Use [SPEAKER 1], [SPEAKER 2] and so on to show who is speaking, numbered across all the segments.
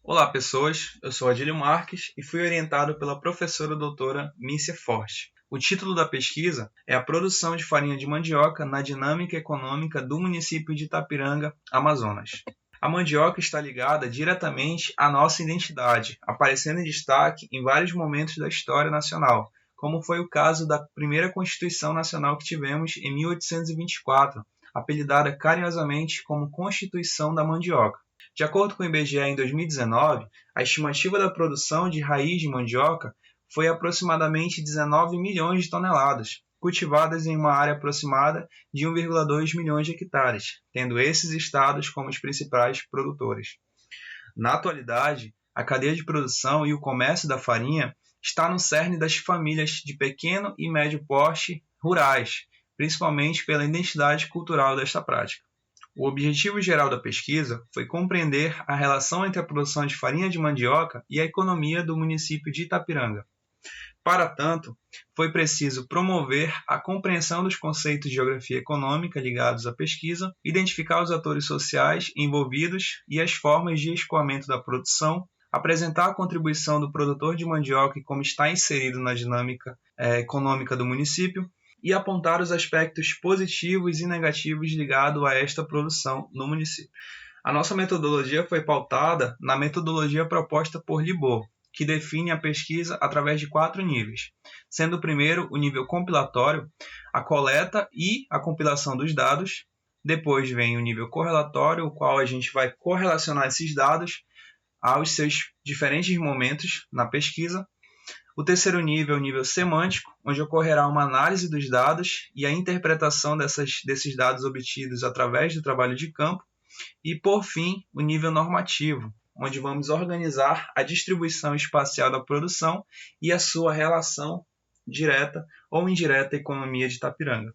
[SPEAKER 1] Olá, pessoas. Eu sou Adílio Marques e fui orientado pela professora doutora Mícia Forte. O título da pesquisa é A produção de farinha de mandioca na dinâmica econômica do município de Itapiranga, Amazonas. A mandioca está ligada diretamente à nossa identidade, aparecendo em destaque em vários momentos da história nacional, como foi o caso da primeira Constituição Nacional que tivemos em 1824, apelidada carinhosamente como Constituição da Mandioca. De acordo com o IBGE, em 2019, a estimativa da produção de raiz de mandioca foi aproximadamente 19 milhões de toneladas, cultivadas em uma área aproximada de 1,2 milhões de hectares, tendo esses estados como os principais produtores. Na atualidade, a cadeia de produção e o comércio da farinha está no cerne das famílias de pequeno e médio porte rurais, principalmente pela identidade cultural desta prática. O objetivo geral da pesquisa foi compreender a relação entre a produção de farinha de mandioca e a economia do município de Itapiranga. Para tanto, foi preciso promover a compreensão dos conceitos de geografia econômica ligados à pesquisa, identificar os atores sociais envolvidos e as formas de escoamento da produção, apresentar a contribuição do produtor de mandioca e como está inserido na dinâmica econômica do município, e apontar os aspectos positivos e negativos ligados a esta produção no município. A nossa metodologia foi pautada na metodologia proposta por Libor, que define a pesquisa através de 4 níveis, sendo o primeiro o nível compilatório, a coleta e a compilação dos dados. Depois vem o nível correlatório, o qual a gente vai correlacionar esses dados aos seus diferentes momentos na pesquisa. O terceiro nível é o nível semântico, onde ocorrerá uma análise dos dados e a interpretação desses dados obtidos através do trabalho de campo. E, por fim, o nível normativo, onde vamos organizar a distribuição espacial da produção e a sua relação direta ou indireta à economia de Itapiranga.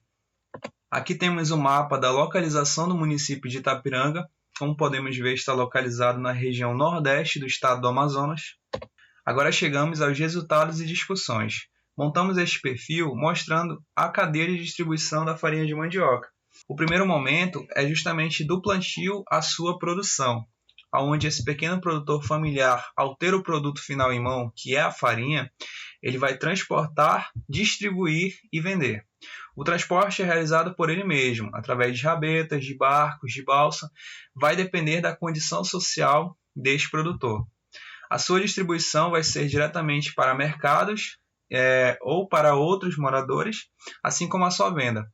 [SPEAKER 1] Aqui temos o mapa da localização do município de Itapiranga. Como podemos ver, está localizado na região nordeste do estado do Amazonas. Agora chegamos aos resultados e discussões. Montamos este perfil mostrando a cadeia de distribuição da farinha de mandioca. O primeiro momento é justamente do plantio à sua produção, onde esse pequeno produtor familiar, ao ter o produto final em mão, que é a farinha, ele vai transportar, distribuir e vender. O transporte é realizado por ele mesmo, através de rabetas, de barcos, de balsa, vai depender da condição social deste produtor. A sua distribuição vai ser diretamente para mercados ou para outros moradores, assim como a sua venda.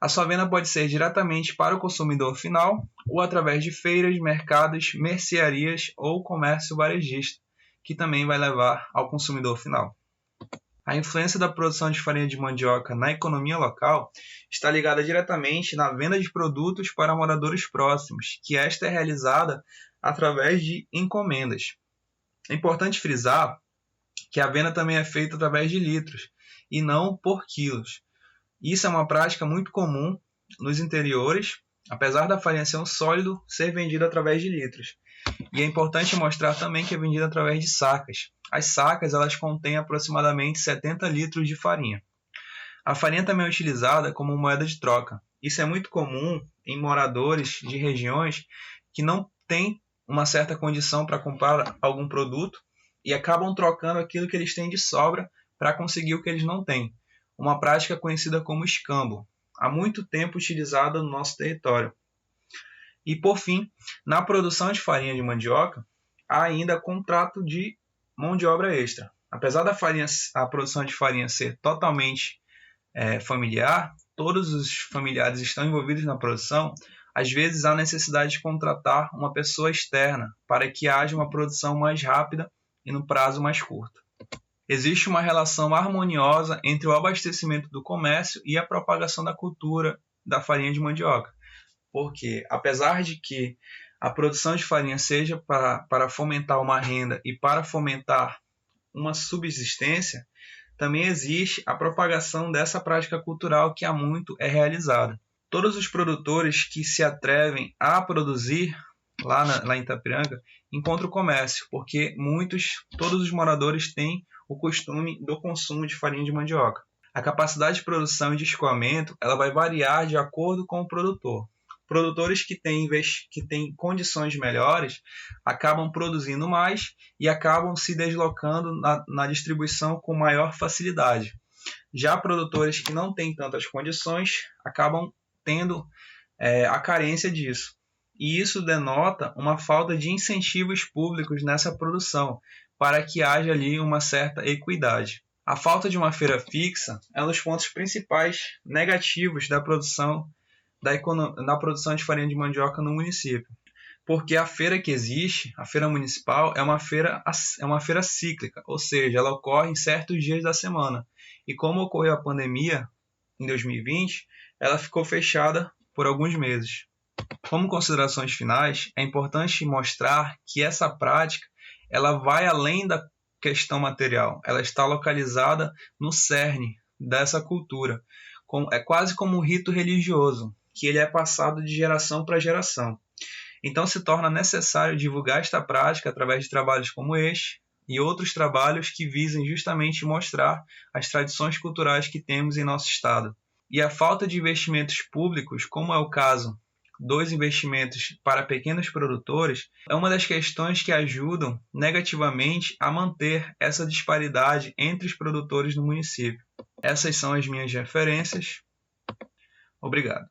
[SPEAKER 1] A sua venda pode ser diretamente para o consumidor final ou através de feiras, mercados, mercearias ou comércio varejista, que também vai levar ao consumidor final. A influência da produção de farinha de mandioca na economia local está ligada diretamente na venda de produtos para moradores próximos, que esta é realizada através de encomendas. É importante frisar que a venda também é feita através de litros e não por quilos. Isso é uma prática muito comum nos interiores, apesar da farinha ser um sólido, ser vendida através de litros. E é importante mostrar também que é vendida através de sacas. As sacas elas contêm aproximadamente 70 litros de farinha. A farinha também é utilizada como moeda de troca. Isso é muito comum em moradores de regiões que não têm uma certa condição para comprar algum produto e acabam trocando aquilo que eles têm de sobra para conseguir o que eles não têm. Uma prática conhecida como escambo, há muito tempo utilizada no nosso território. E, por fim, na produção de farinha de mandioca, há ainda contrato de mão de obra extra. Apesar a produção de farinha ser totalmente familiar, todos os familiares estão envolvidos na produção. Às vezes há necessidade de contratar uma pessoa externa para que haja uma produção mais rápida e no prazo mais curto. Existe uma relação harmoniosa entre o abastecimento do comércio e a propagação da cultura da farinha de mandioca, porque apesar de que a produção de farinha seja para fomentar uma renda e para fomentar uma subsistência, também existe a propagação dessa prática cultural que há muito é realizada. Todos os produtores que se atrevem a produzir lá em Itapiranga encontram comércio, porque todos os moradores têm o costume do consumo de farinha de mandioca. A capacidade de produção e de escoamento ela vai variar de acordo com o produtor. Produtores que têm condições melhores acabam produzindo mais e acabam se deslocando na distribuição com maior facilidade. Já produtores que não têm tantas condições acabam tendo a carência disso. E isso denota uma falta de incentivos públicos nessa produção, para que haja ali uma certa equidade. A falta de uma feira fixa é um dos pontos principais negativos da produção de farinha de mandioca no município. Porque a feira que existe, a feira municipal, é uma feira cíclica, ou seja, ela ocorre em certos dias da semana. E como ocorreu a pandemia em 2020, ela ficou fechada por alguns meses. Como considerações finais, é importante mostrar que essa prática ela vai além da questão material, ela está localizada no cerne dessa cultura. É quase como um rito religioso, que ele é passado de geração para geração. Então se torna necessário divulgar esta prática através de trabalhos como este e outros trabalhos que visem justamente mostrar as tradições culturais que temos em nosso estado. E a falta de investimentos públicos, como é o caso dos investimentos para pequenos produtores, é uma das questões que ajudam negativamente a manter essa disparidade entre os produtores do município. Essas são as minhas referências. Obrigado.